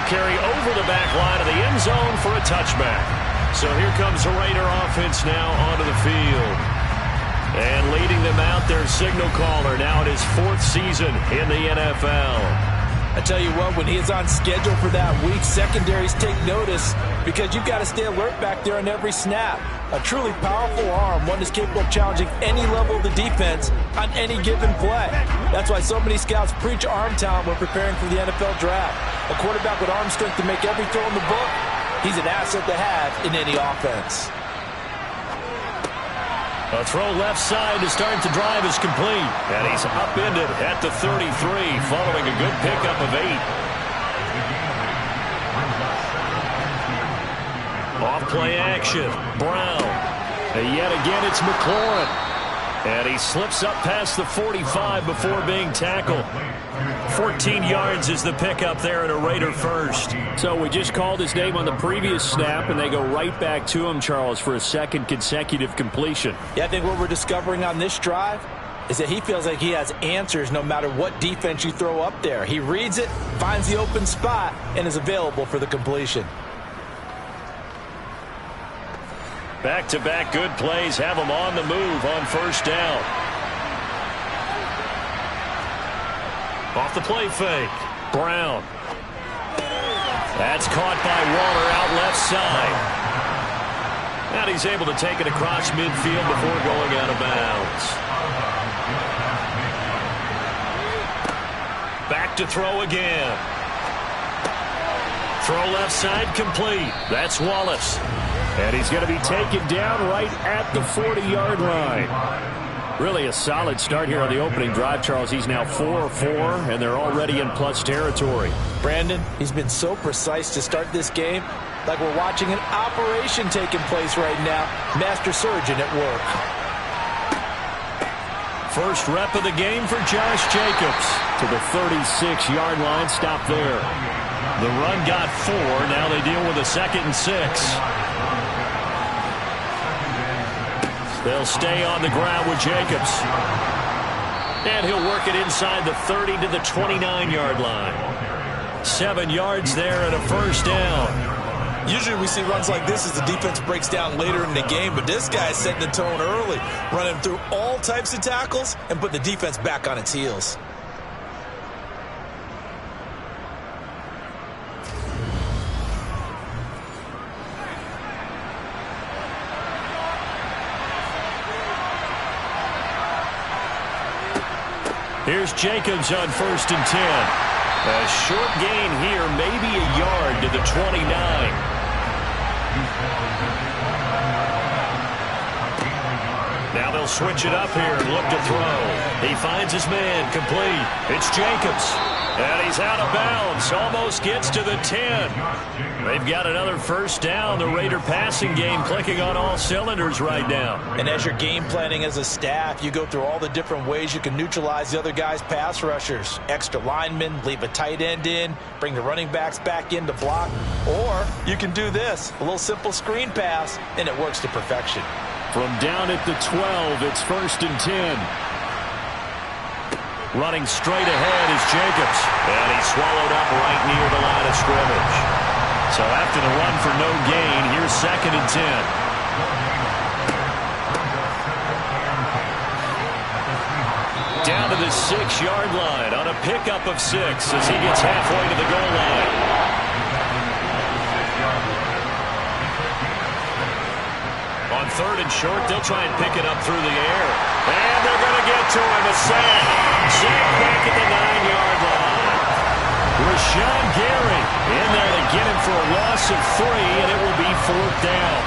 He'll carry over the back line of the end zone for a touchback. So here comes the Raider offense now onto the field. And leading them out, their signal caller now in his 4th season in the NFL. I tell you what, when he is on schedule for that week, secondaries take notice because you've got to stay alert back there on every snap. A truly powerful arm, one that's capable of challenging any level of the defense on any given play. That's why so many scouts preach arm talent when preparing for the NFL draft. A quarterback with arm strength to make every throw in the book, he's an asset to have in any offense. A throw left side to start the drive is complete. And he's upended at the 33 following a good pickup of 8. Off play action. Brown. And yet again it's McLaurin. And he slips up past the 45 before being tackled. 14 yards is the pickup there at a Raider first. So we just called his name on the previous snap, and they go right back to him, Charles, for a second consecutive completion. Yeah, I think what we're discovering on this drive is that he feels like he has answers no matter what defense you throw up there. He reads it, finds the open spot, and is available for the completion. Back-to-back good plays have him on the move on first down. Off the play fake. Brown. That's caught by Waller out left side. And he's able to take it across midfield before going out of bounds. Back to throw again. Throw left side complete. That's Wallace. And he's going to be taken down right at the 40-yard line. Really a solid start here on the opening drive, Charles. He's now 4-4, and they're already in plus territory. Brandon, he's been so precise to start this game, like we're watching an operation taking place right now. Master surgeon at work. First rep of the game for Josh Jacobs. To the 36-yard line, stop there. The run got 4. Now they deal with a 2nd and 6. They'll stay on the ground with Jacobs. And he'll work it inside the 30 to the 29-yard line. 7 yards there and a first down. Usually we see runs like this as the defense breaks down later in the game, but this guy's setting the tone early, running through all types of tackles and putting the defense back on its heels. Here's Jacobs on 1st and 10. A short gain here, maybe a yard to the 29. Now they'll switch it up here and look to throw. He finds his man, complete. It's Jacobs. And he's out of bounds. Almost gets to the 10. They've got another first down. The Raider passing game clicking on all cylinders right now. And as you're game planning as a staff, you go through all the different ways you can neutralize the other guy's pass rushers. Extra linemen, leave a tight end in, bring the running backs back in to block. Or you can do this, a little simple screen pass, and it works to perfection. From down at the 12, it's 1st and 10. Running straight ahead is Jacobs. And he's swallowed up right near the line of scrimmage. So after the run for no gain, here's 2nd and 10. Down to the 6-yard line on a pickup of 6 as he gets halfway to the goal line. On 3rd and short, they'll try and pick it up through the air. And they're going to get to him. A sack. Sack back at the 9-yard line. Rashawn Gary in there to get him for a loss of 3, and it will be 4th down.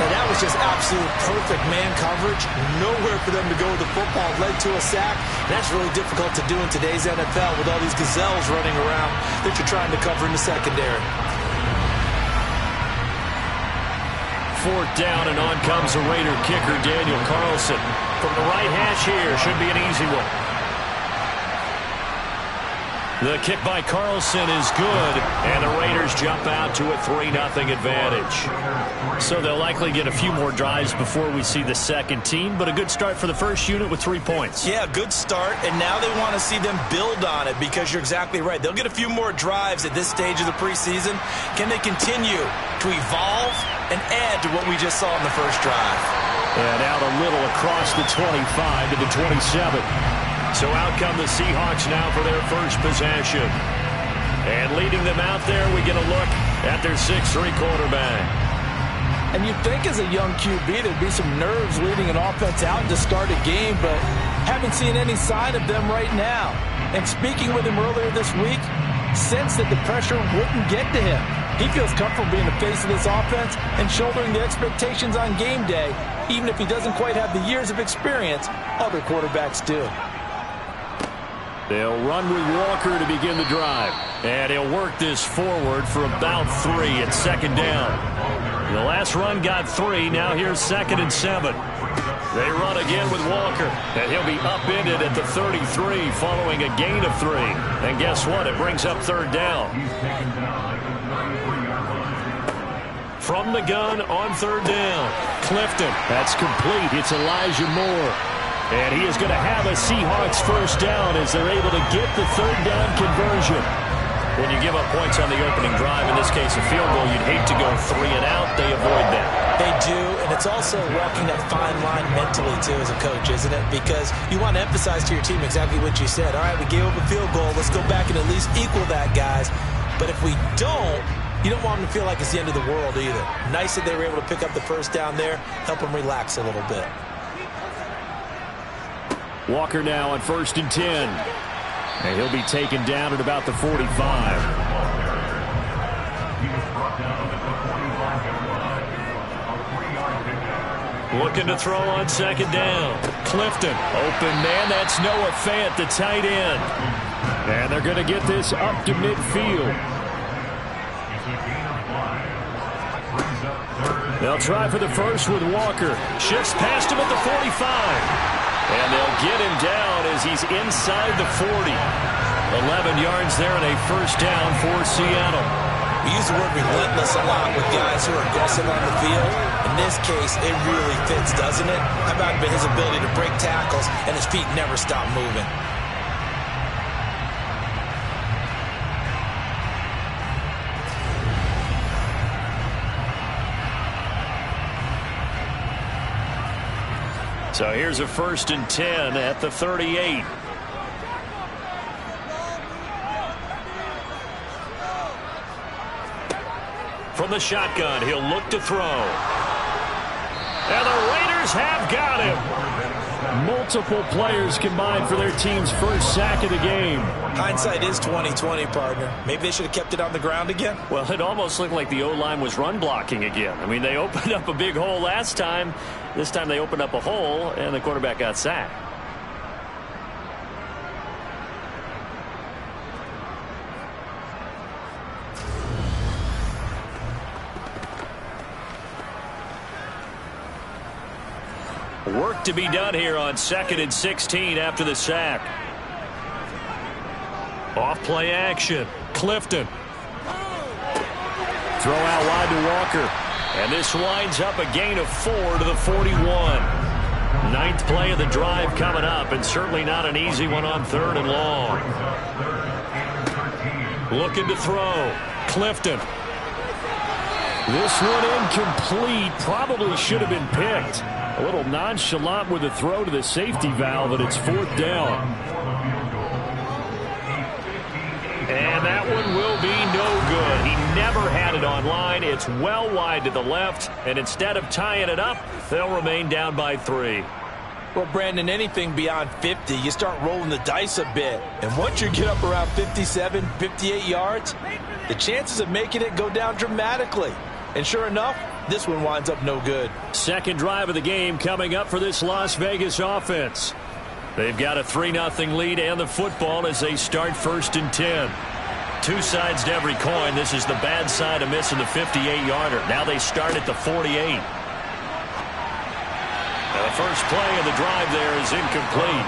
And that was just absolute perfect man coverage. Nowhere for them to go with the football. Led to a sack. That's really difficult to do in today's NFL with all these gazelles running around that you're trying to cover in the secondary. 4th down, and on comes the Raider kicker, Daniel Carlson. From the right hash here, should be an easy one. The kick by Carlson is good, and the Raiders jump out to a 3-0 advantage. So they'll likely get a few more drives before we see the second team, but a good start for the first unit with 3 points. Yeah, good start, and now they want to see them build on it because you're exactly right. They'll get a few more drives at this stage of the preseason. Can they continue to evolve and add to what we just saw in the first drive? And out a little across the 25 to the 27. So out come the Seahawks now for their first possession. And leading them out there, we get a look at their 6'3" quarterback. And you'd think as a young QB there'd be some nerves leading an offense out to start a game, but haven't seen any sign of them right now. And speaking with him earlier this week, sensed that the pressure wouldn't get to him. He feels comfortable being the face of this offense and shouldering the expectations on game day, even if he doesn't quite have the years of experience other quarterbacks do. They'll run with Walker to begin the drive. And he'll work this forward for about 3 at second down. The last run got 3. Now here's 2nd and 7. They run again with Walker. And he'll be upended at the 33 following a gain of 3. And guess what? It brings up 3rd down. From the gun on 3rd down. Clifton. That's complete. It's Elijah Moore. And he is going to have a Seahawks first down as they're able to get the 3rd down conversion. When you give up points on the opening drive, in this case a field goal, you'd hate to go 3 and out. They avoid that. They do, and it's also walking that fine line mentally, too, as a coach, isn't it? Because you want to emphasize to your team exactly what you said. All right, we gave up a field goal. Let's go back and at least equal that, guys. But if we don't, you don't want them to feel like it's the end of the world either. Nice that they were able to pick up the first down there, help them relax a little bit. Walker now on 1st and 10. And he'll be taken down at about the 45. Looking to throw on 2nd down. Clifton. Open man. That's Noah Fant, the tight end. And they're going to get this up to midfield. They'll try for the first with Walker. Shifts past him at the 45. And they'll get him down as he's inside the 40. 11 yards there and a first down for Seattle. We use the word relentless a lot with guys who are aggressive on the field. In this case, it really fits, doesn't it? How about his ability to break tackles and his feet never stop moving? So here's a 1st and 10 at the 38. From the shotgun, he'll look to throw. And the Raiders have got him. Multiple players combined for their team's first sack of the game. Hindsight is 20/20, partner. Maybe they should have kept it on the ground again. Well, it almost looked like the O-line was run blocking again. I mean, they opened up a big hole last time. This time they opened up a hole, and the quarterback got sacked. Work to be done here on 2nd and 16 after the sack. Off play action. Clifton. Throw out wide to Walker. And this winds up a gain of 4 to the 41. 9th play of the drive coming up, and certainly not an easy one on 3rd and long. Looking to throw. Clifton. This one incomplete. Probably should have been picked. A little nonchalant with a throw to the safety valve, and it's 4th down. And that one will be no good. He never had it on line. It's well wide to the left, and instead of tying it up, they'll remain down by 3. Well, Brandon, anything beyond 50, you start rolling the dice a bit. And once you get up around 57, 58 yards, the chances of making it go down dramatically. And sure enough, this one winds up no good. Second drive of the game coming up for this Las Vegas offense. They've got a 3-0 lead and the football as they start 1st and 10. Two sides to every coin. This is the bad side of missing the 58-yarder. Now they start at the 48. Now the first play of the drive there is incomplete.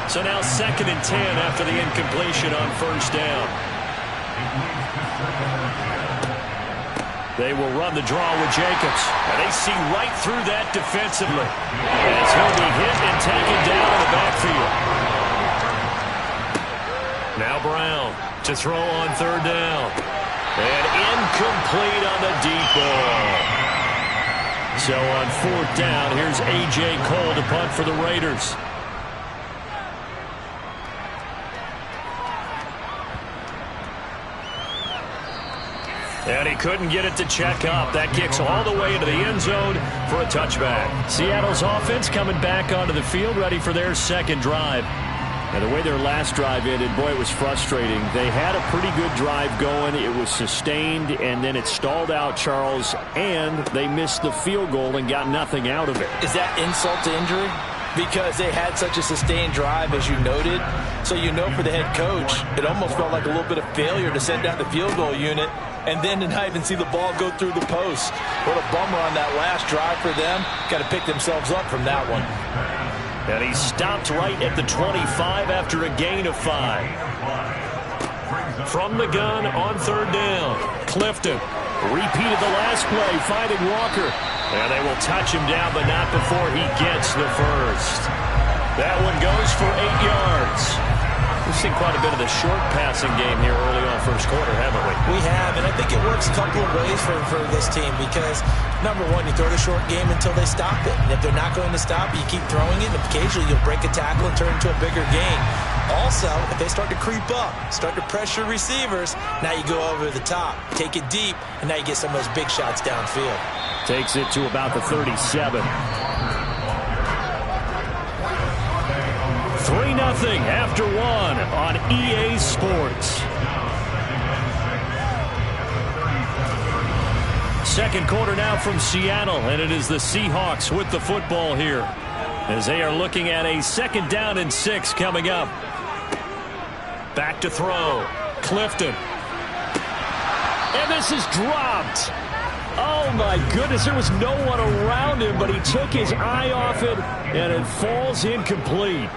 So now 2nd and 10 after the incompletion on 1st down. They will run the draw with Jacobs. And they see right through that defensively. As he'll be hit and taken down in the backfield. Now Brown to throw on 3rd down. And incomplete on the deep ball. So on 4th down, here's A.J. Cole to punt for the Raiders. And he couldn't get it to check up. That kicks all the way into the end zone for a touchback. Seattle's offense coming back onto the field, ready for their 2nd drive. And the way their last drive ended, boy, it was frustrating. They had a pretty good drive going. It was sustained, and then it stalled out, Charles, and they missed the field goal and got nothing out of it. Is that insult to injury? Because they had such a sustained drive, as you noted. So you know for the head coach, it almost felt like a little bit of failure to send down the field goal unit and then to not even see the ball go through the post. What a bummer on that last drive for them. Got to pick themselves up from that one. And he stopped right at the 25 after a gain of 5. From the gun on 3rd down. Clifton repeated the last play, finding Walker. And they will touch him down, but not before he gets the first. That one goes for 8 yards. We've seen quite a bit of the short passing game here early on 1st quarter, haven't we? We have, and I think it works a couple of ways for this team because, number one, you throw the short game until they stop it. And if they're not going to stop it, you keep throwing it, and occasionally you'll break a tackle and turn it into a bigger gain. Also, if they start to creep up, start to pressure receivers, now you go over the top, take it deep, and now you get some of those big shots downfield. Takes it to about the 37. 3-0 after 1 on EA Sports. 2nd quarter now from Seattle, and it is the Seahawks with the football here as they are looking at a 2nd down and 6 coming up. Back to throw. Clifton. And this is dropped. Oh, my goodness. There was no one around him, but he took his eye off it, and it falls incomplete.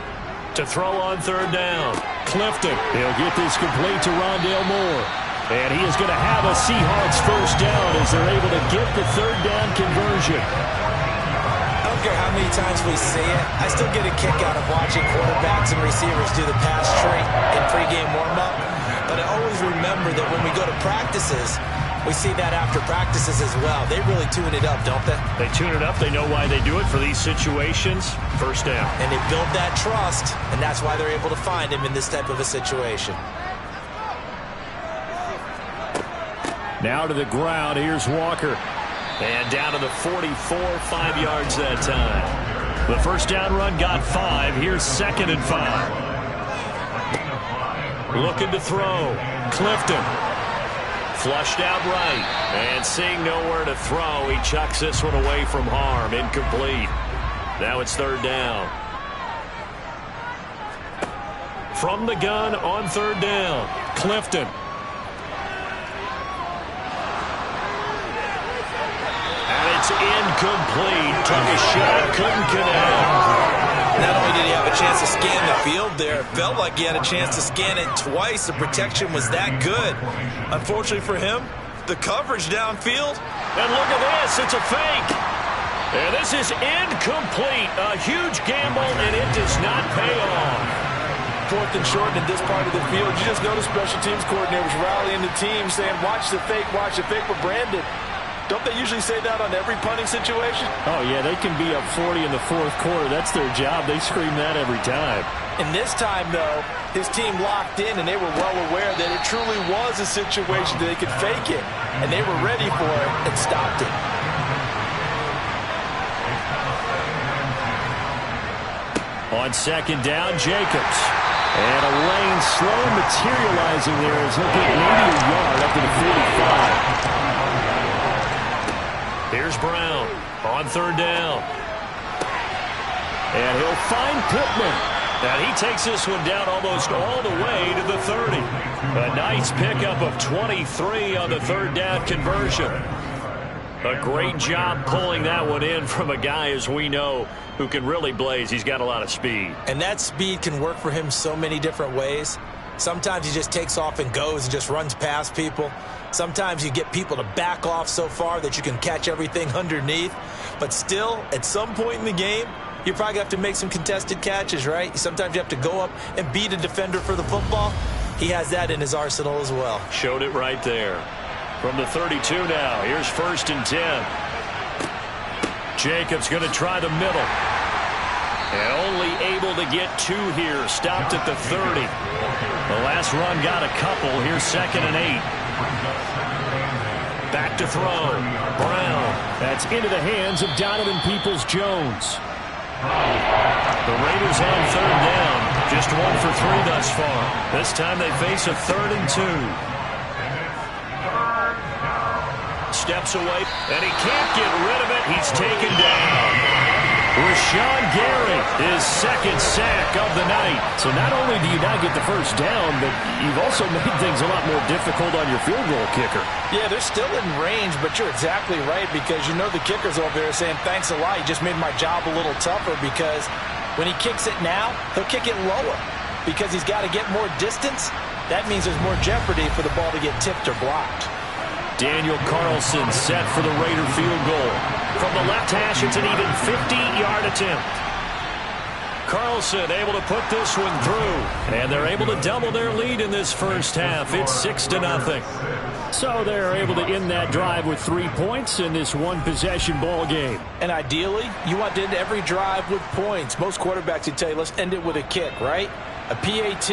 To throw on 3rd down. Clifton. He'll get this complete to Rondale Moore. And he is going to have a Seahawks 1st down as they're able to get the 3rd down conversion. I don't care how many times we see it. I still get a kick out of watching quarterbacks and receivers do the pass tree in pregame warm-up. But I always remember that when we go to practices, we see that after practices as well. They really tune it up, don't they? They tune it up. They know why they do it for these situations. 1st down. And they build that trust, and that's why they're able to find him in this type of a situation. Now to the ground. Here's Walker. And down to the 44, 5 yards that time. The 1st down run got 5. Here's 2nd and 5. Looking to throw. Clifton. Flushed out right. And seeing nowhere to throw, he chucks this one away from harm. Incomplete. Now it's 3rd down. From the gun on 3rd down. Clifton. And it's incomplete. Took a shot, couldn't connect. Not only did he have a chance to scan the field there, it felt like he had a chance to scan it twice. The protection was that good. Unfortunately for him, the coverage downfield. And look at this, it's a fake. And this is incomplete. A huge gamble, and it does not pay off. 4th and short in this part of the field. You just notice special teams coordinators rallying the team saying, watch the fake for Brandon. Don't they usually say that on every punting situation? Oh, yeah, they can be up 40 in the 4th quarter. That's their job. They scream that every time. And this time, though, his team locked in, and they were well aware that it truly was a situation that they could fake it. And they were ready for it and stopped it. On 2nd down, Jacobs. And a lane slow materializing there as he'll get maybe a yard up to the 45. Here's Brown on 3rd down. And he'll find Pittman. And he takes this one down almost all the way to the 30. A nice pickup of 23 on the 3rd down conversion. A great job pulling that one in from a guy, as we know, who can really blaze. He's got a lot of speed. And that speed can work for him so many different ways. Sometimes he just takes off and goes and just runs past people. Sometimes you get people to back off so far that you can catch everything underneath. But still, at some point in the game, you probably have to make some contested catches, right? Sometimes you have to go up and beat a defender for the football. He has that in his arsenal as well. Showed it right there. From the 32 now, here's 1st and 10. Jacobs going to try the middle. And only able to get 2 here. Stopped at the 30. The last run got a couple. Here's 2nd and 8. Back to throw. Brown. That's into the hands of Donovan Peoples-Jones. The Raiders on 3rd down. Just 1 for 3 thus far. This time they face a 3rd and 2. Steps away, and he can't get rid of it. He's taken down. Rashawn Gary, his 2nd sack of the night. So not only do you not get the first down, but you've also made things a lot more difficult on your field goal kicker. Yeah, they're still in range, but you're exactly right because you know the kicker's over there saying, thanks a lot. You just made my job a little tougher because when he kicks it now, he'll kick it lower because he's got to get more distance. That means there's more jeopardy for the ball to get tipped or blocked. Daniel Carlson set for the Raider field goal. From the left hash, it's an even 50-yard attempt. Carlson able to put this one through. And they're able to double their lead in this first half. It's 6-0. So they're able to end that drive with 3 points in this one-possession ball game. And ideally, you want to end every drive with points. Most quarterbacks would tell you, let's end it with a kick, right? A PAT,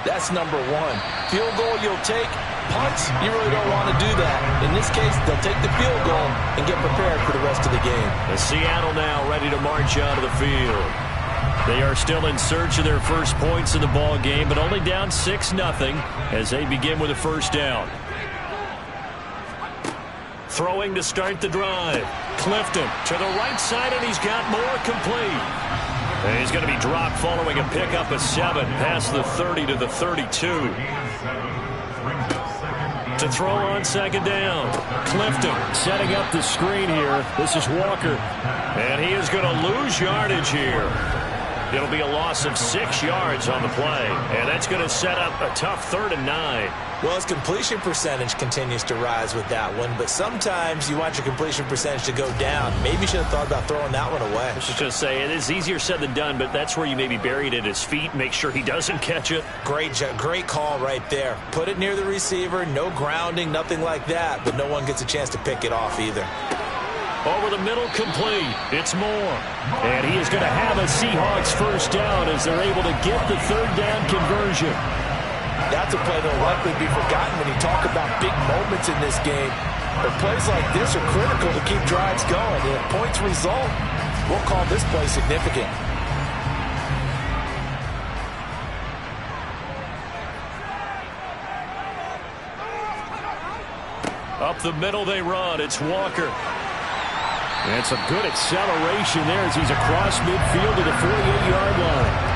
that's number 1. Field goal you'll take. Punts, you really don't want to do that. In this case, they'll take the field goal and get prepared for the rest of the game. The Seattle now ready to march onto the field. They are still in search of their first points in the ball game, but only down 6-0 as they begin with a first down. Throwing to start the drive. Clifton to the right side, and he's got more complete. And he's going to be dropped following a pickup of 7 past the 30 to the 32. To throw on 2nd down. Clifton setting up the screen here. This is Walker. And he is going to lose yardage here. It'll be a loss of 6 yards on the play. And that's going to set up a tough 3rd and 9. Well, his completion percentage continues to rise with that one, but sometimes you want your completion percentage to go down. Maybe you should have thought about throwing that one away. I was just going to say, it is easier said than done, but that's where you maybe bury it at his feet, make sure he doesn't catch it. Great call right there. Put it near the receiver, no grounding, nothing like that, but no one gets a chance to pick it off either. Over the middle, complete. It's Moore. And he is going to have a Seahawks first down as they're able to get the 3rd down conversion. That's a play that will likely be forgotten when you talk about big moments in this game. But plays like this are critical to keep drives going. And if points result, we'll call this play significant. Up the middle they run. It's Walker. And some good acceleration there as he's across midfield to the 48-yard line.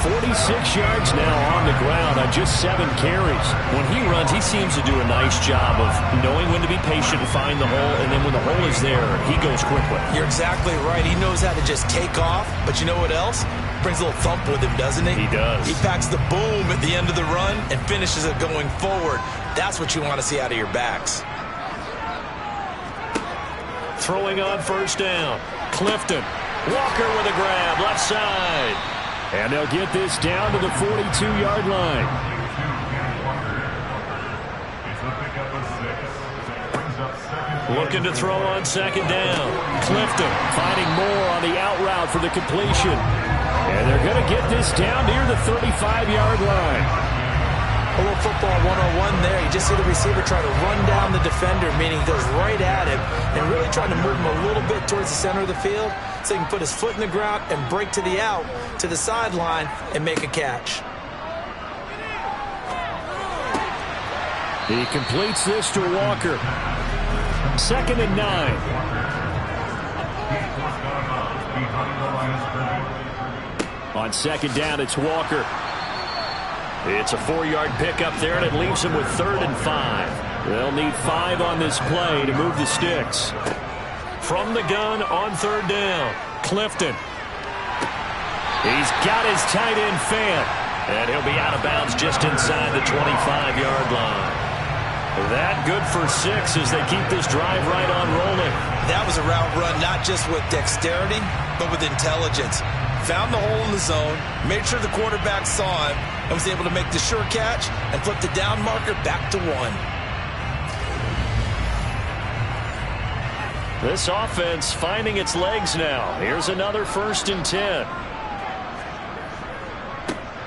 46 yards now on the ground on just 7 carries. When he runs, he seems to do a nice job of knowing when to be patient and find the hole, and then when the hole is there, he goes quickly. You're exactly right. He knows how to just take off, but you know what else? Brings a little thump with him, doesn't he? He does. He packs the boom at the end of the run and finishes it going forward. That's what you want to see out of your backs. Throwing on 1st down. Clifton. Walker with a grab, left side. And they'll get this down to the 42-yard line. Looking to throw on 2nd down. Clifton finding Moore on the out route for the completion. And they're going to get this down near the 35-yard line. A little football 101 there. You just see the receiver try to run down the defender, meaning he goes right at him and really trying to move him a little bit towards the center of the field so he can put his foot in the ground and break to the out, to the sideline, and make a catch. He completes this to Walker. 2nd and 9. On 2nd down, it's Walker. It's a 4-yard pickup there, and it leaves him with 3rd and 5. They'll need 5 on this play to move the sticks. From the gun on 3rd down, Clifton. He's got his tight end fan. And he'll be out of bounds just inside the 25-yard line. That good for 6 as they keep this drive right on rolling. That was a route run not just with dexterity, but with intelligence. Found the hole in the zone, made sure the quarterback saw him, and was able to make the sure catch and flip the down marker back to 1. This offense finding its legs now. Here's another 1st and 10.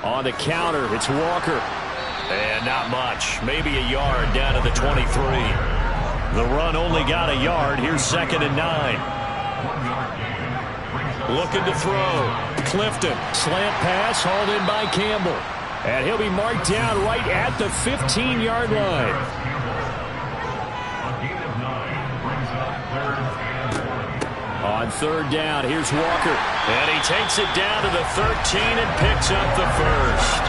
On the counter, it's Walker. And not much. Maybe a yard down to the 23. The run only got a yard. Here's 2nd and 9. Looking to throw. Clifton. Slant pass hauled in by Campbell. And he'll be marked down right at the 15-yard line. On 3rd down, here's Walker. And he takes it down to the 13 and picks up the 1st.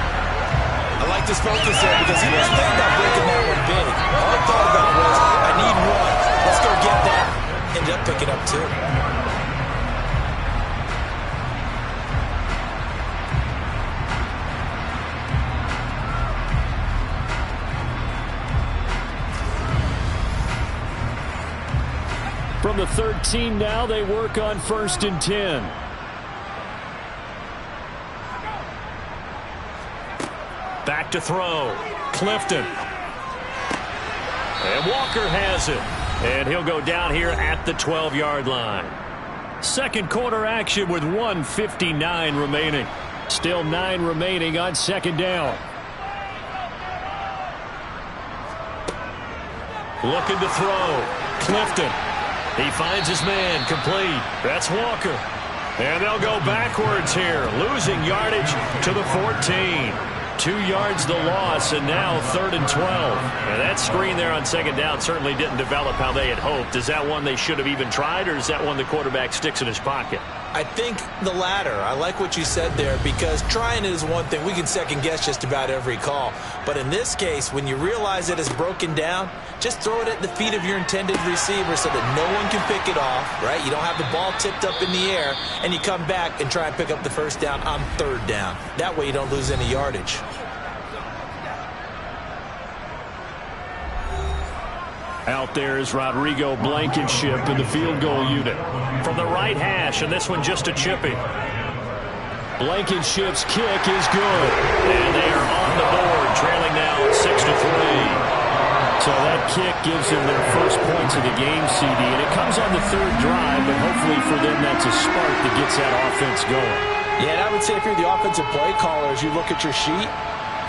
I like this focus there because he was thinking about breaking that one big. All I thought about was, I need 1. Let's go get that. Ended up picking up 2. From the 13 now, they work on 1st and 10. Back to throw. Clifton. And Walker has it. And he'll go down here at the 12-yard line. Second quarter action with 1:59 remaining. Still 9 remaining on 2nd down. Looking to throw. Clifton. He finds his man, complete. That's Walker. And they'll go backwards here, losing yardage to the 14. 2 yards the loss, and now 3rd and 12. And that screen there on 2nd down certainly didn't develop how they had hoped. Is that one they should have even tried, or is that one the quarterback sticks in his pocket? I think the latter. I like what you said there because trying it is one thing. We can second guess just about every call. But in this case, when you realize it is broken down, just throw it at the feet of your intended receiver so that no one can pick it off, right? You don't have the ball tipped up in the air, and you come back and try and pick up the 1st down on 3rd down. That way you don't lose any yardage. Out there is Rodrigo Blankenship in the field goal unit. From the right hash, and this one just a chippy. Blankenship's kick is good. And they are on the board, trailing now 6-3. So that kick gives them their first points of the game, CD. And it comes on the 3rd drive, but hopefully for them that's a spark that gets that offense going. Yeah, and I would say if you're the offensive play caller, as you look at your sheet,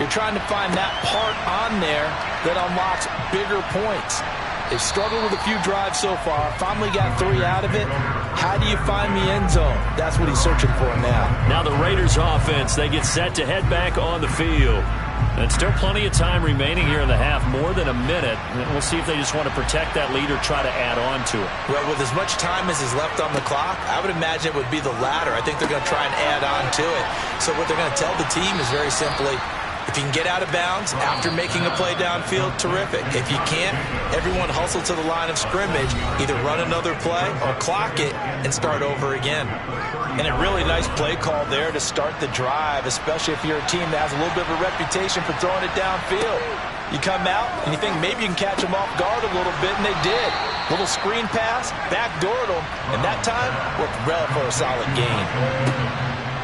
you're trying to find that part on there that unlocks bigger points. They've struggled with a few drives so far. Finally got 3 out of it. How do you find the end zone? That's what he's searching for now. Now the Raiders offense, they get set to head back on the field. And still plenty of time remaining here in the half, more than a minute. And we'll see if they just want to protect that lead or try to add on to it. Well, with as much time as is left on the clock, I would imagine it would be the latter. I think they're going to try and add on to it. So what they're going to tell the team is very simply, if you can get out of bounds after making a play downfield, terrific. If you can't, everyone hustle to the line of scrimmage, either run another play or clock it and start over again. And a really nice play call there to start the drive, especially if you're a team that has a little bit of a reputation for throwing it downfield. You come out and you think maybe you can catch them off guard a little bit, and they did. Little screen pass, backdoored them, and that time worked well for a solid gain.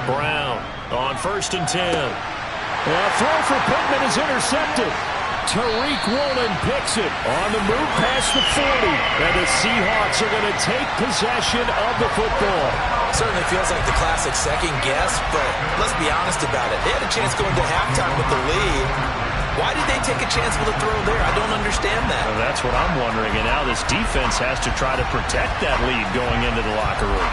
Brown on 1st and 10. A throw for Pittman is intercepted. Tariq Woolen picks it on the move past the 40. And the Seahawks are going to take possession of the football. Certainly feels like the classic second guess, but let's be honest about it. They had a chance going to halftime with the lead. Why did they take a chance with a throw there? I don't understand that. Well, that's what I'm wondering. And now this defense has to try to protect that lead going into the locker room.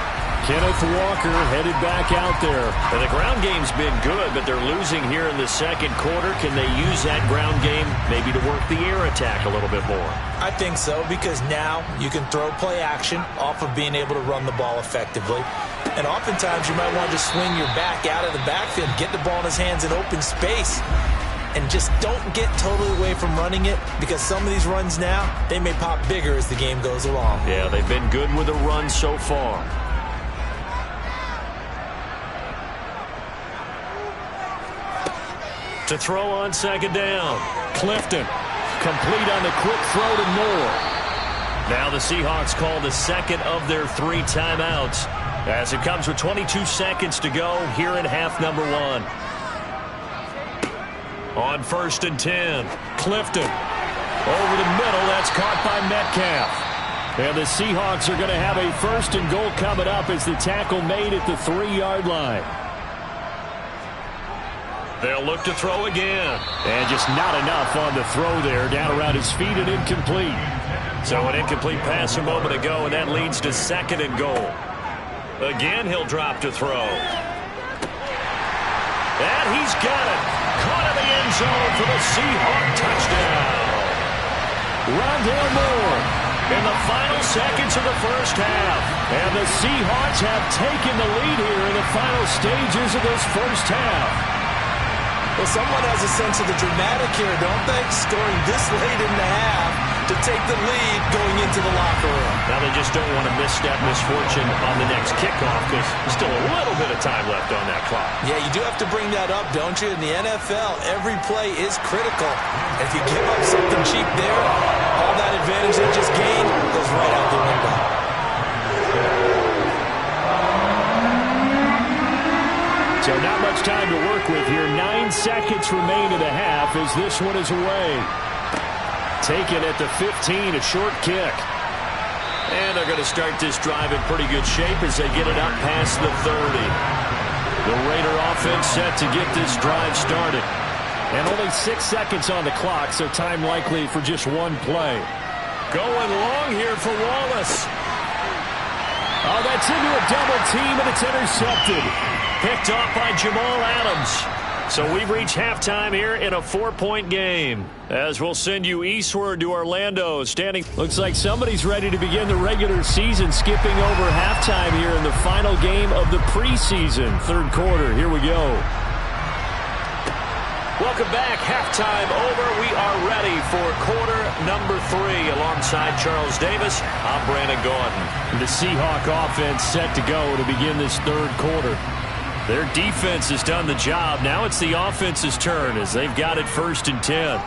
Kenneth Walker headed back out there. And the ground game's been good, but they're losing here in the second quarter. Can they use that ground game maybe to work the air attack a little bit more? I think so, because now you can throw play action off of being able to run the ball effectively. And oftentimes you might want to just swing your back out of the backfield, get the ball in his hands in open space, and just don't get totally away from running it, because some of these runs now, they may pop bigger as the game goes along. Yeah, they've been good with the run so far. to throw on second down. Clifton, complete on the quick throw to Moore. Now the Seahawks call the second of their 3 timeouts as it comes with 22 seconds to go here in half number 1. On 1st and 10, Clifton over the middle. That's caught by Metcalf. And the Seahawks are going to have a 1st and goal coming up as the tackle made at the 3-yard line. They'll look to throw again. And just not enough on the throw there. Down around his feet and incomplete. So an incomplete pass a moment ago, and that leads to 2nd and goal. Again, he'll drop to throw. And he's got it. Caught in the end zone for the Seahawk touchdown. Rondale Moore in the final seconds of the first half. And the Seahawks have taken the lead here in the final stages of this first half. Well, someone has a sense of the dramatic here, don't they? Scoring this late in the half to take the lead going into the locker room. Now they just don't want to misstep misfortune on the next kickoff because there's still a little bit of time left on that clock. Yeah, you do have to bring that up, don't you? In the NFL, every play is critical. If you give up something cheap there, all that advantage they just gained goes right out the window. So not much time to work with here. 9 seconds remain in the half as this one is away. Taken at the 15, a short kick. And they're going to start this drive in pretty good shape as they get it up past the 30. The Raider offense set to get this drive started. And only 6 seconds on the clock, so time likely for just one play. Going long here for Wallace. Oh, that's into a double team, and it's intercepted. Picked off by Jamal Adams. So we've reached halftime here in a 4-point game. As we'll send you eastward to Orlando. Standing. Looks like somebody's ready to begin the regular season, skipping over halftime here in the final game of the preseason. 3rd quarter. Here we go. Welcome back. Halftime over. We are ready for quarter number 3. Alongside Charles Davis, I'm Brandon Gaudin. The Seahawk offense set to go to begin this 3rd quarter. Their defense has done the job. Now it's the offense's turn as they've got it 1st and 10.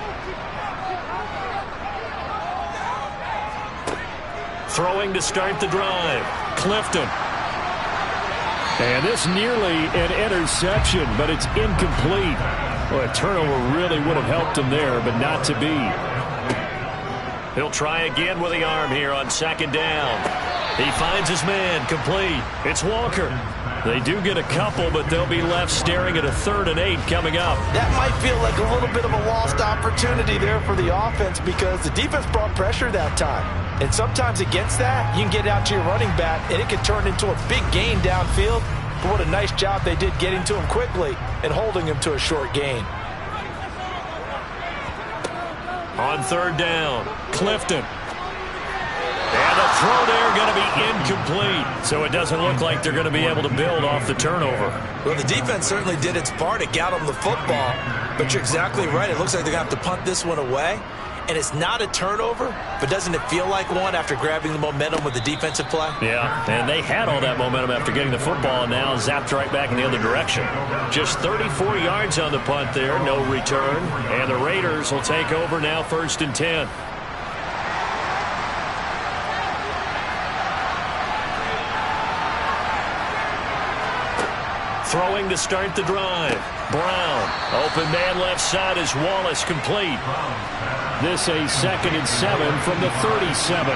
Throwing to start the drive. Clifton. And this nearly an interception, but it's incomplete. Well, a turnover really would have helped him there, but not to be. He'll try again with the arm here on 2nd down. He finds his man, complete. It's Walker. They do get a couple, but they'll be left staring at a 3rd and 8 coming up. That might feel like a little bit of a lost opportunity there for the offense because the defense brought pressure that time. And sometimes against that, you can get out to your running back, and it can turn into a big gain downfield. But what a nice job they did getting to him quickly and holding him to a short gain. On 3rd down, Clifton. And the throw there going to be incomplete. So it doesn't look like they're going to be able to build off the turnover. Well, the defense certainly did its part to get them the football. But you're exactly right. It looks like they're going to have to punt this one away. And it's not a turnover, but doesn't it feel like one after grabbing the momentum with the defensive play? Yeah, and they had all that momentum after getting the football and now zapped right back in the other direction. Just 34 yards on the punt there, no return. And the Raiders will take over now 1st and 10. Throwing to start the drive. Brown. Open man left side is Wallace, complete. This a 2nd and 7 from the 37.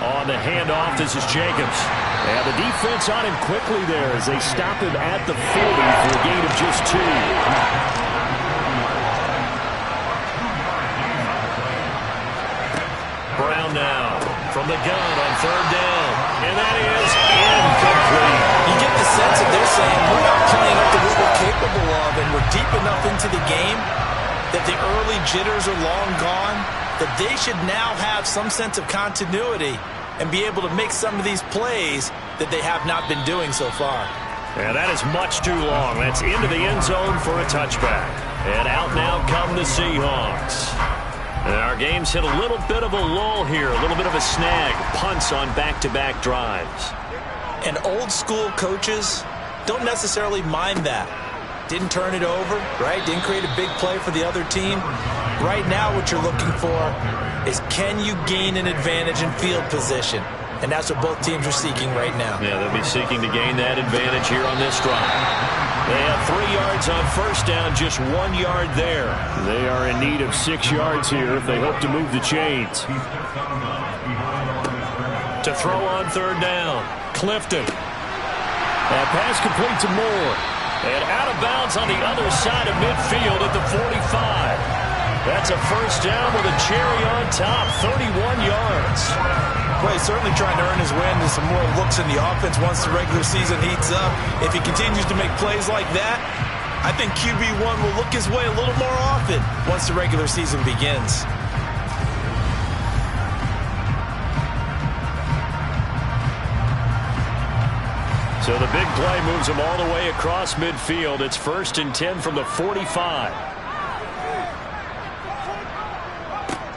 On the handoff, this is Jacobs. And the defense on him quickly there as they stop him at the 40 for a gain of just 2. Brown now from the gun on 3rd down. And that is incomplete. You get the sense that they're saying we're not playing up to what we're capable of, and we're deep enough into the game that the early jitters are long gone, that they should now have some sense of continuity and be able to make some of these plays that they have not been doing so far. And that is much too long. That's into the end zone for a touchback. And out now come the Seahawks. And our game's hit a little bit of a lull here, a little bit of a snag. Punts on back-to-back drives. And old school coaches don't necessarily mind that. Didn't turn it over, right? Didn't create a big play for the other team. Right now what you're looking for is, can you gain an advantage in field position? And that's what both teams are seeking right now. Yeah, they'll be seeking to gain that advantage here on this drive. They have 3 yards on first down, just 1 yard there. They are in need of 6 yards here if they hope to move the chains. To throw on third down, Clifton. That pass complete to Moore. And out of bounds on the other side of midfield at the 45. That's a first down with a cherry on top, 31 yards. Well, he's certainly trying to earn his way into some more looks in the offense once the regular season heats up. If he continues to make plays like that, I think QB1 will look his way a little more often once the regular season begins. So the big play moves him all the way across midfield. It's 1st and 10 from the 45.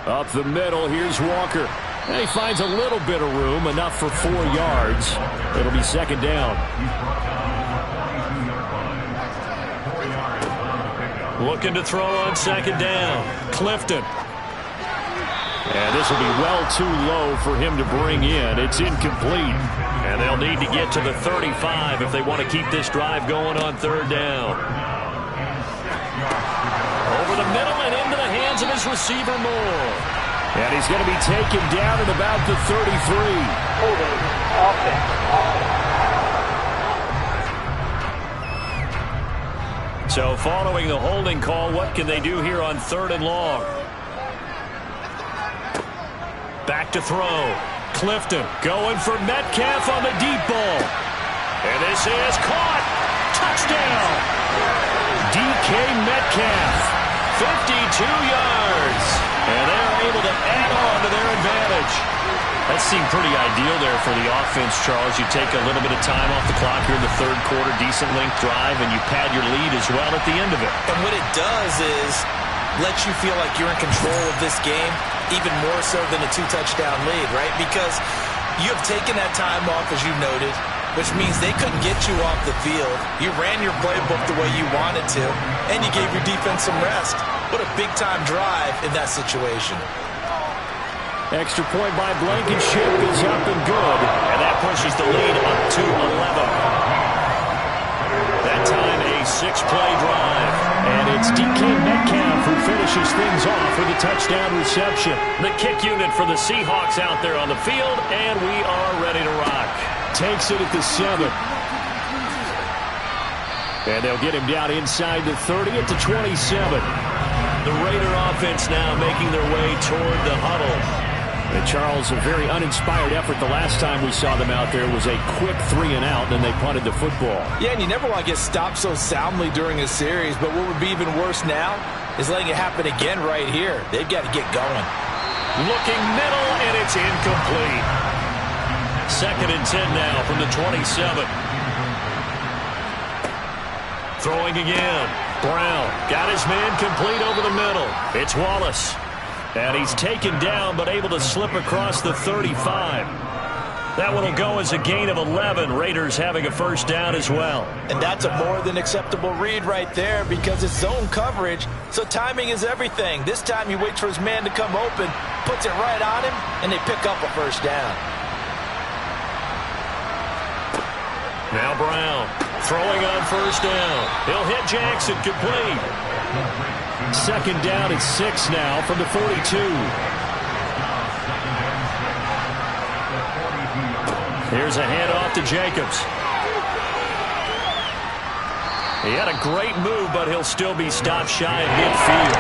Up the middle, here's Walker. And he finds a little bit of room, enough for 4 yards. It'll be 2nd down. Looking to throw on 2nd down. Clifton. And this will be well too low for him to bring in. It's incomplete. And they'll need to get to the 35 if they want to keep this drive going on 3rd down. Over the middle and into the hands of his receiver, Moore. And he's going to be taken down at about the 33. Holding offense. So following the holding call, what can they do here on 3rd and long? Back to throw. Clifton going for Metcalf on the deep ball. And this is caught. Touchdown. DK Metcalf. 52 yards. And they're able to add on to their advantage. That seemed pretty ideal there for the offense, Charles. You take a little bit of time off the clock here in the 3rd quarter, decent length drive, and you pad your lead as well at the end of it. And what it does is let you feel like you're in control of this game, even more so than a 2-touchdown lead, right? Because you have taken that time off, as you noted, which means they couldn't get you off the field. You ran your playbook the way you wanted to, and you gave your defense some rest. What a big-time drive in that situation. Extra point by Blankenship is up and good. And that pushes the lead up to 11. That time a 6-play drive. And it's DK Metcalf who finishes things off with a touchdown reception. The kick unit for the Seahawks out there on the field, and we are ready to rock. Takes it at the 7. And they'll get him down inside the 30 at the 27. The Raider offense now making their way toward the huddle. And Charles, a very uninspired effort the last time we saw them out there was a quick 3-and-out, then they punted the football. Yeah, and you never want to get stopped so soundly during a series, but what would be even worse now is letting it happen again right here. They've got to get going. Looking middle, and it's incomplete. 2nd and 10 now from the 27. Throwing again. Brown got his man complete over the middle. It's Wallace. And he's taken down but able to slip across the 35. That one will go as a gain of 11. Raiders having a first down as well. And that's a more than acceptable read right there because it's zone coverage, so timing is everything. This time he waits for his man to come open, puts it right on him, and they pick up a first down. Now Brown throwing on first down. He'll hit Jackson complete. 2nd down at 6 now from the 42. Here's a handoff to Jacobs. He had a great move, but he'll still be stopped shy of midfield.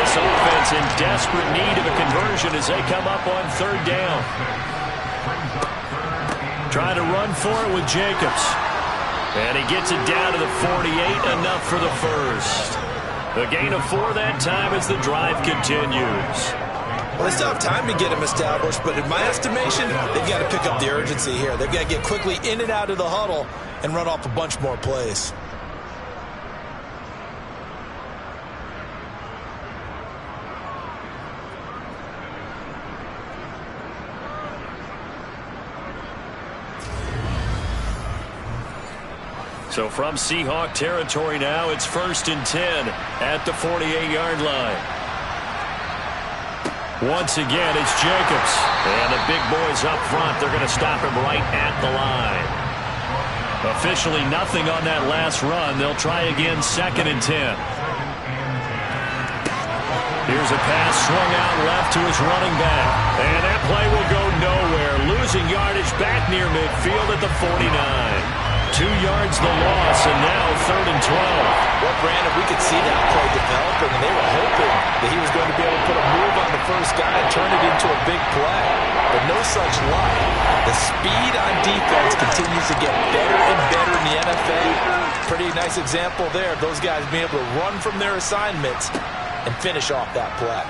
This offense in desperate need of a conversion as they come up on 3rd down. Trying to run for it with Jacobs. And he gets it down to the 48, enough for the first. A gain of 4 that time as the drive continues. Well, they still have time to get him established, but in my estimation, they've got to pick up the urgency here. They've got to get quickly in and out of the huddle and run off a bunch more plays. So from Seahawk territory now, it's 1st and 10 at the 48-yard line. Once again, it's Jacobs. And the big boys up front, they're going to stop him right at the line. Officially nothing on that last run. They'll try again, 2nd and 10. Here's a pass swung out left to his running back. And that play will go nowhere. Losing yardage back near midfield at the 49. 2 yards the loss, and now 3rd and 12. Well, Brandon, we could see that play developing, and they were hoping that he was going to be able to put a move on the first guy and turn it into a big play. But no such luck. The speed on defense continues to get better and better in the NFL. Pretty nice example there of those guys being able to run from their assignments and finish off that play.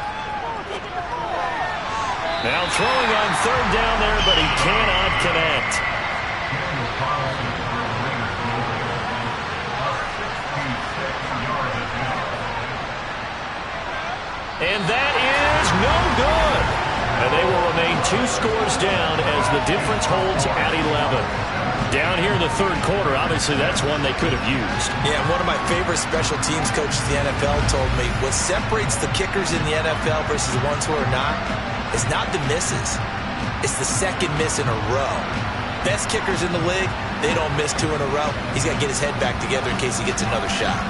Now throwing on 3rd down there, but he cannot connect. And that is no good. And they will remain 2 scores down as the difference holds at 11. Down here in the 3rd quarter, obviously that's one they could have used. Yeah, one of my favorite special teams coaches in the NFL told me what separates the kickers in the NFL versus the ones who are not is not the misses. It's the second miss in a row. Best kickers in the league, they don't miss 2 in a row. He's got to get his head back together in case he gets another shot.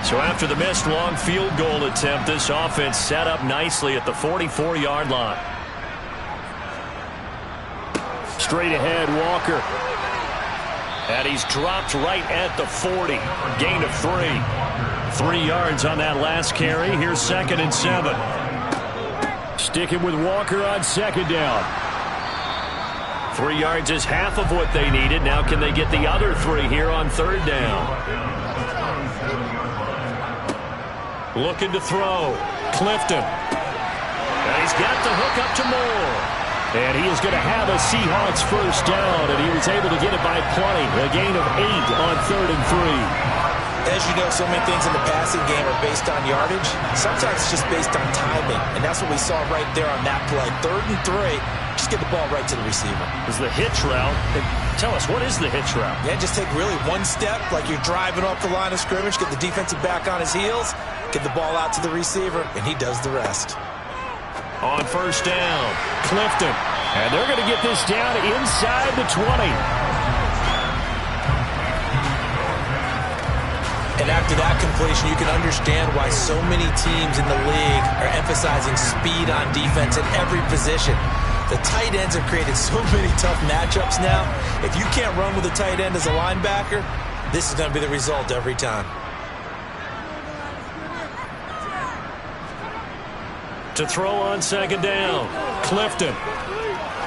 So after the missed long field goal attempt, this offense set up nicely at the 44-yard line. Straight ahead, Walker. And he's dropped right at the 40. Gain of 3. 3 yards on that last carry. Here's 2nd and 7. Sticking with Walker on 2nd down. 3 yards is half of what they needed. Now can they get the other 3 here on 3rd down? Looking to throw. Clifton. And he's got the hook up to Moore. And he is going to have a Seahawks first down, and he was able to get it by plenty. A gain of 8 on 3rd and 3. As you know, so many things in the passing game are based on yardage. Sometimes it's just based on timing, and that's what we saw right there on that play. 3rd and 3, just get the ball right to the receiver. Is the hitch route. Tell us, what is the hitch route? Yeah, just take really one step, like you're driving off the line of scrimmage, get the defensive back on his heels, get the ball out to the receiver, and he does the rest. On 1st down, Clifton. And they're going to get this down inside the 20. And after that completion, you can understand why so many teams in the league are emphasizing speed on defense at every position. The tight ends have created so many tough matchups now. If you can't run with a tight end as a linebacker, this is going to be the result every time. To throw on 2nd down, Clifton.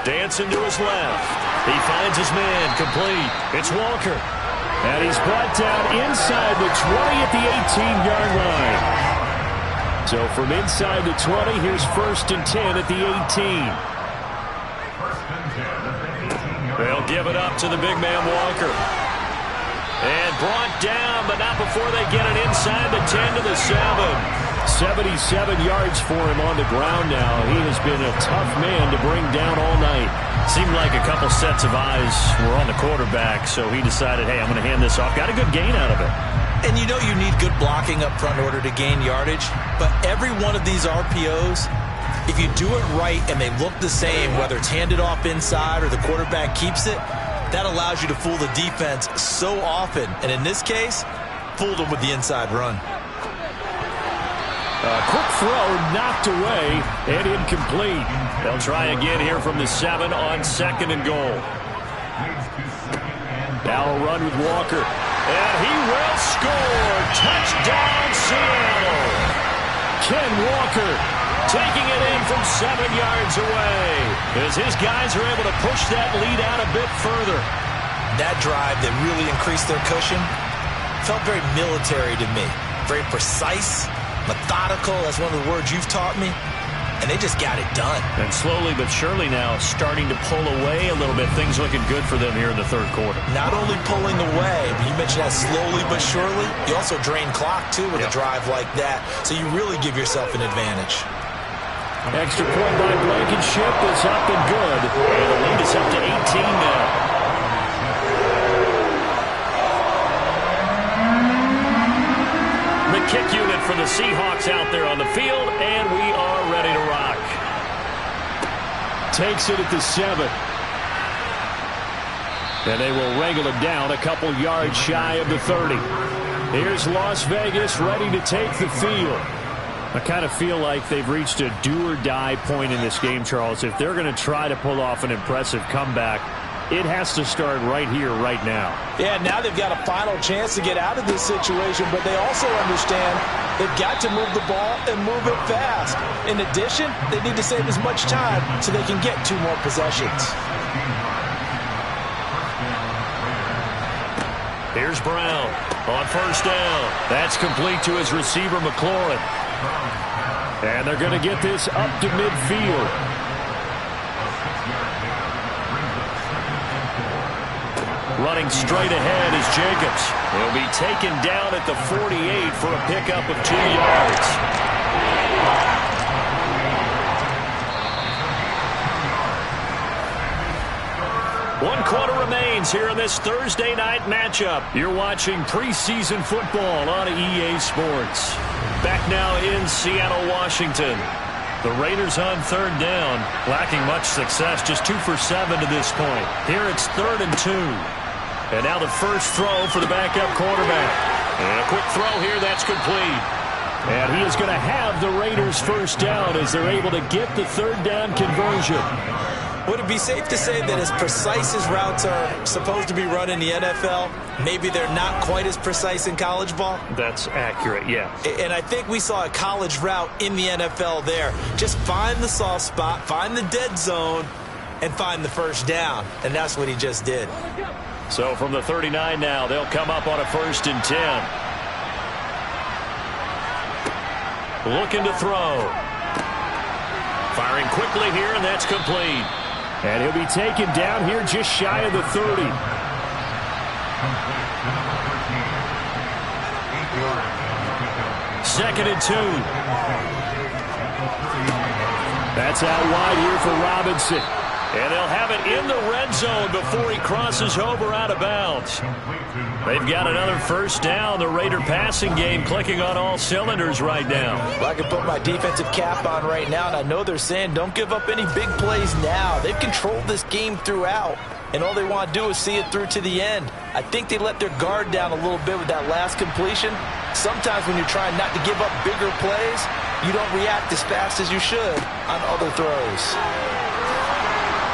Dancing to his left. He finds his man complete. It's Walker. And he's brought down inside the 20 at the 18-yard line. So from inside the 20, here's 1st and 10 at the 18. They'll give it up to the big man Walker. And brought down, but not before they get it inside the 10 to the 7. 77 yards for him on the ground now. He has been a tough man to bring down all night. Seemed like a couple sets of eyes were on the quarterback, so he decided, hey, I'm going to hand this off. Got a good gain out of it. And you know you need good blocking up front in order to gain yardage, but every one of these RPOs, if you do it right and they look the same, whether it's handed off inside or the quarterback keeps it, that allows you to fool the defense so often. And in this case, fooled them with the inside run. A quick throw knocked away and incomplete. They'll try again here from the 7 on 2nd and goal. Now a run with Walker. And he will score. Touchdown, Seattle. Ken Walker taking it in from 7 yards away as his guys are able to push that lead out a bit further. That drive that really increased their cushion felt very military to me. Very precise. Methodical, that's one of the words you've taught me, and they just got it done. And slowly but surely now starting to pull away a little bit. Things looking good for them here in the 3rd quarter. Not only pulling away, but you mentioned that slowly but surely, you also drain clock too with a drive like that, so you really give yourself an advantage. Extra point by Blankenship is up and good, and the lead is up to 18 now. the kick unit for the Seahawks out there on the field, and we are ready to rock. Takes it at the 7. And they will wrangle him down a couple yards shy of the 30. Here's Las Vegas ready to take the field. I kind of feel like they've reached a do-or-die point in this game, Charles. If they're going to try to pull off an impressive comeback, it has to start right here, right now. Yeah, now they've got a final chance to get out of this situation, but they also understand they've got to move the ball and move it fast. In addition, they need to save as much time so they can get 2 more possessions. Here's Brown on first down. That's complete to his receiver, McLaurin. And they're going to get this up to midfield. Running straight ahead is Jacobs. He'll be taken down at the 48 for a pickup of 2 yards. One quarter remains here in this Thursday night matchup. You're watching preseason football on EA Sports. Back now in Seattle, Washington. The Raiders on third down, lacking much success, just 2 for 7 to this point. Here it's 3rd and 2. And now the first throw for the backup quarterback. And a quick throw here, that's complete. And he is going to have the Raiders first down as they're able to get the 3rd down conversion. Would it be safe to say that as precise as routes are supposed to be run in the NFL, maybe they're not quite as precise in college ball? That's accurate, yeah. And I think we saw a college route in the NFL there. Just find the soft spot, find the dead zone, and find the first down. And that's what he just did. So from the 39 now, they'll come up on a 1st and 10. Looking to throw. Firing quickly here, and that's complete. And he'll be taken down here just shy of the 30. Second and 2. That's out wide here for Robinson. And they'll have it in the red zone before he crosses over out of bounds. They've got another first down. The Raider passing game clicking on all cylinders right now. Well, I can put my defensive cap on right now, and I know they're saying don't give up any big plays now. They've controlled this game throughout, and all they want to do is see it through to the end. I think they let their guard down a little bit with that last completion. Sometimes when you're trying not to give up bigger plays, you don't react as fast as you should on other throws.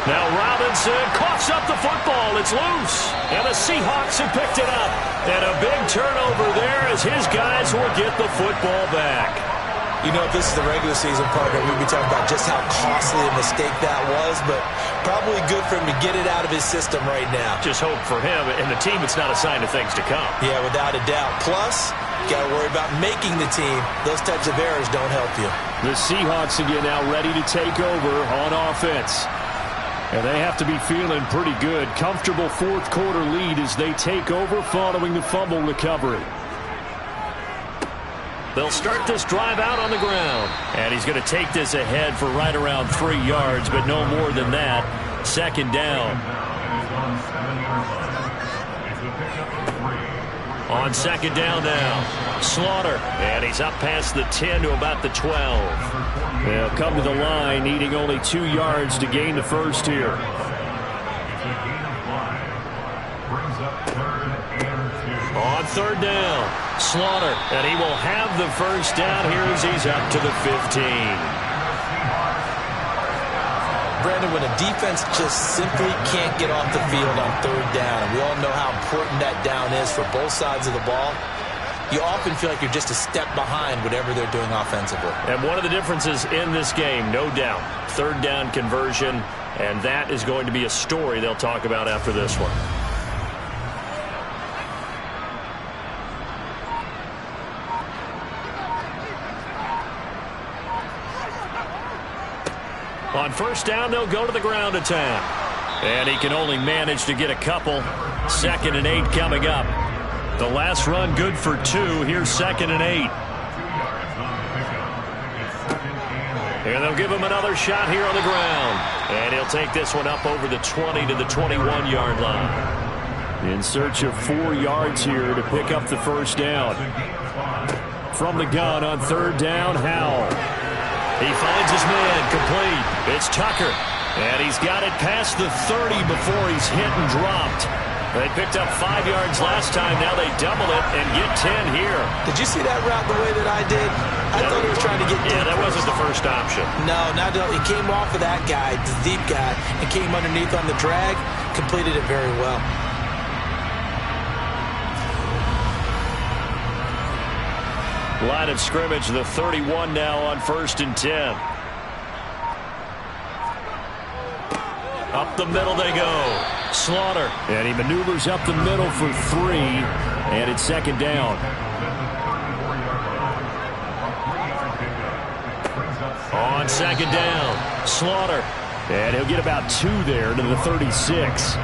Now Robinson coughs up the football. It's loose. And the Seahawks have picked it up. And a big turnover there as his guys will get the football back. You know, if this is the regular season partner, we'd be talking about just how costly a mistake that was, but probably good for him to get it out of his system right now. Just hope for him and the team it's not a sign of things to come. Yeah, without a doubt. Plus, you got to worry about making the team. Those types of errors don't help you. The Seahawks again now ready to take over on offense. And they have to be feeling pretty good. Comfortable 4th quarter lead as they take over following the fumble recovery. They'll start this drive out on the ground. And he's going to take this ahead for right around 3 yards, but no more than that. 2nd down. On 2nd down now. Slaughter. And he's up past the 10 to about the 12. They'll come to the line, needing only 2 yards to gain the first here. On 3rd down, Slaughter, and he will have the first down here as he's up to the 15. Brandon, when a defense just simply can't get off the field on 3rd down, and we all know how important that down is for both sides of the ball, you often feel like you're just a step behind whatever they're doing offensively. And one of the differences in this game, no doubt, 3rd down conversion, and that is going to be a story they'll talk about after this one. On 1st down, they'll go to the ground attack. And he can only manage to get a couple. 2nd and 8 coming up. The last run good for 2. Here's 2nd and 8. And they'll give him another shot here on the ground. And he'll take this one up over the 20 to the 21-yard line. In search of 4 yards here to pick up the first down. from the gun on third down. Howell. He finds his man complete. It's Tucker. And he's got it past the 30 before he's hit and dropped. They picked up 5 yards last time. Now they double it and get 10 here. Did you see that route the way that I did? I thought he was trying to get deep. Yeah, that wasn't the first option. No, not at all. He came off of that guy, the deep guy, and came underneath on the drag. Completed it very well. Line of scrimmage, the 31 now on 1st and 10. Up the middle they go. Slaughter. And he maneuvers up the middle for 3. And it's 2nd down. On 2nd down. Slaughter. And he'll get about 2 there to the 36.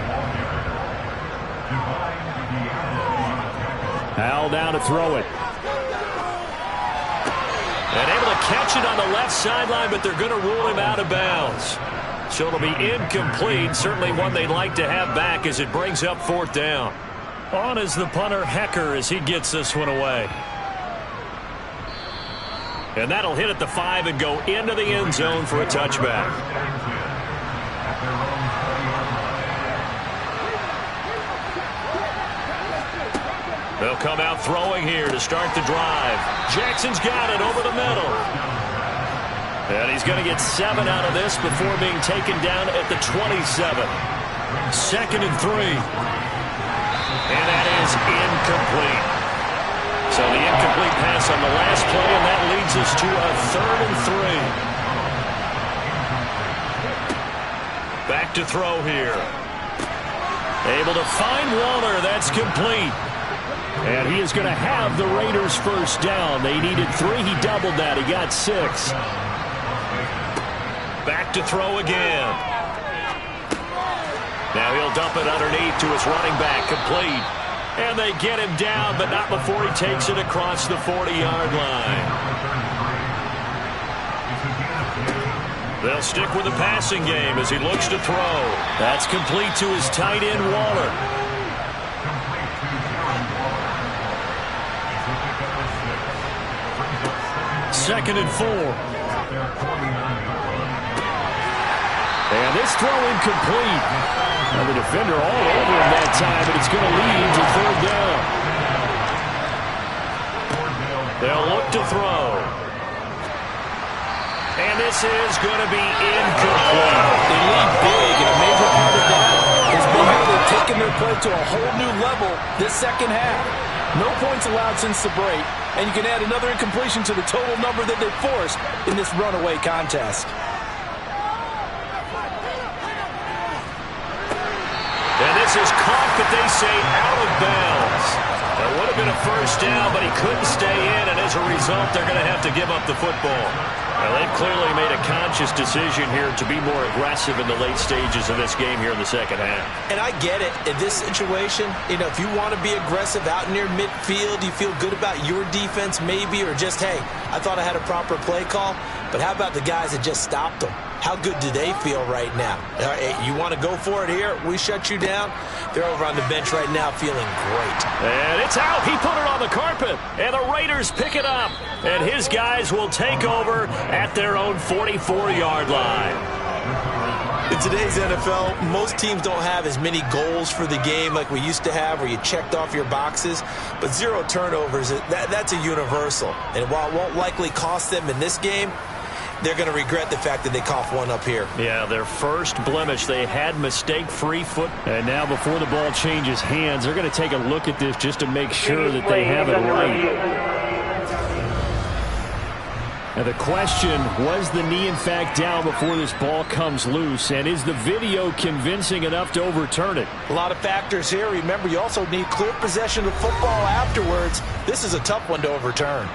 Howell down to throw it. And able to catch it on the left sideline, but they're going to rule him out of bounds. So it'll be incomplete. Certainly one they'd like to have back as it brings up 4th down. On is the punter, Hecker, as he gets this one away. And that'll hit at the 5 and go into the end zone for a touchback. They'll come out throwing here to start the drive. Jackson's got it over the middle. And he's going to get 7 out of this before being taken down at the 27. 2nd and 3. And that is incomplete. So the incomplete pass on the last play, and that leads us to a 3rd and 3. Back to throw here. Able to find Waller. That's complete. And he is going to have the Raiders first down. They needed 3. He doubled that. He got 6. Back to throw again. Now he'll dump it underneath to his running back. Complete. And they get him down, but not before he takes it across the 40-yard line. They'll stick with the passing game as he looks to throw. That's complete to his tight end, Waller. Second and 4. And this throw incomplete. Now the defender all over him that time, but it's going to lead to 3rd down. They'll look to throw. And this is going to be incomplete. They lead big, and a major part of that has been how they've taken their play to a whole new level this second half. No points allowed since the break, and you can add another incompletion to the total number that they forced in this runaway contest. And this is caught, but they say out of bounds. That would have been a first down, but he couldn't stay in, and as a result, they're going to have to give up the football. Well, they've clearly made a conscious decision here to be more aggressive in the late stages of this game here in the second half. And I get it. In this situation, you know, if you want to be aggressive out near midfield, you feel good about your defense maybe, or just, hey, I thought I had a proper play call. But how about the guys that just stopped them? How good do they feel right now? You want to go for it here? We shut you down? They're over on the bench right now feeling great. And it's out. He put it on the carpet. And the Raiders pick it up. And his guys will take over at their own 44-yard line. In today's NFL, most teams don't have as many goals for the game like we used to have where you checked off your boxes. But 0 turnovers, that's a universal. And while it won't likely cost them in this game, they're going to regret the fact that they coughed one up here. Yeah, their first blemish. They had mistake-free foot. And now before the ball changes hands, they're going to take a look at this just to make sure that they have it right. Now the question, was the knee in fact down before this ball comes loose? And is the video convincing enough to overturn it? A lot of factors here. Remember, you also need clear possession of football afterwards. This is a tough one to overturn.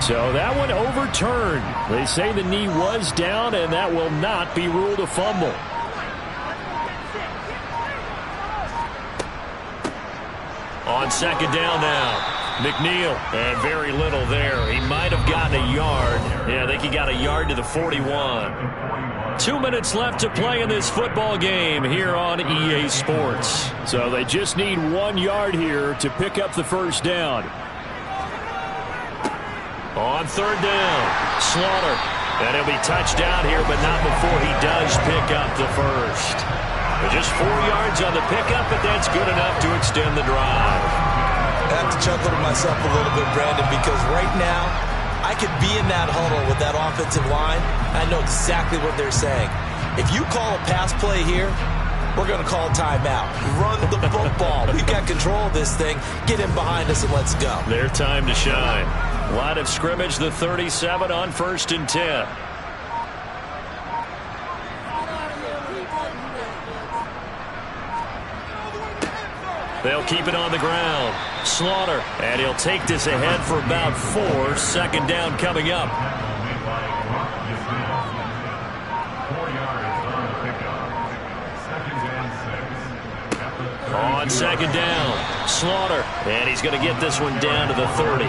So that one overturned. They say the knee was down, and that will not be ruled a fumble. On second down now, McNeil, and very little there. He might have gotten a yard. Yeah, I think he got a yard to the 41. 2 minutes left to play in this football game here on EA Sports. So they just need 1 yard here to pick up the first down. On third down, Slaughter. And he'll be touched down here, but not before he does pick up the first. Just 4 yards on the pickup, but that's good enough to extend the drive. I have to chuckle to myself a little bit, Brandon, because right now I could be in that huddle with that offensive line. I know exactly what they're saying. If you call a pass play here, we're going to call timeout. Run the football. We've got control of this thing. Get him behind us and let's go. Their time to shine. Line of scrimmage, the 37 on 1st and 10. They'll keep it on the ground. Slaughter, and he'll take this ahead for about 4. 2nd down coming up. On 2nd down, Slaughter, and he's going to get this one down to the 30.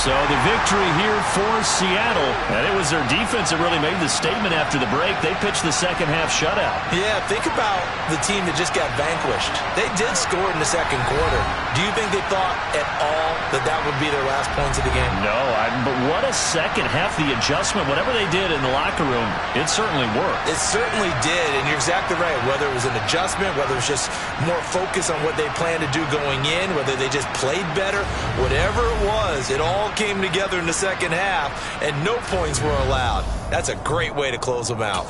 So the victory here for Seattle. And it was their defense that really made the statement after the break. They pitched the second half shutout. Yeah, think about the team that just got vanquished. They did score in the second quarter. Do you think they thought at all that that would be their last points of the game? No, but what a second half. The adjustment, whatever they did in the locker room, it certainly worked. It certainly did, and you're exactly right. Whether it was an adjustment, whether it was just more focus on what they planned to do going in, whether they just played better, whatever it was, it all came together in the second half, and no points were allowed. That's a great way to close them out.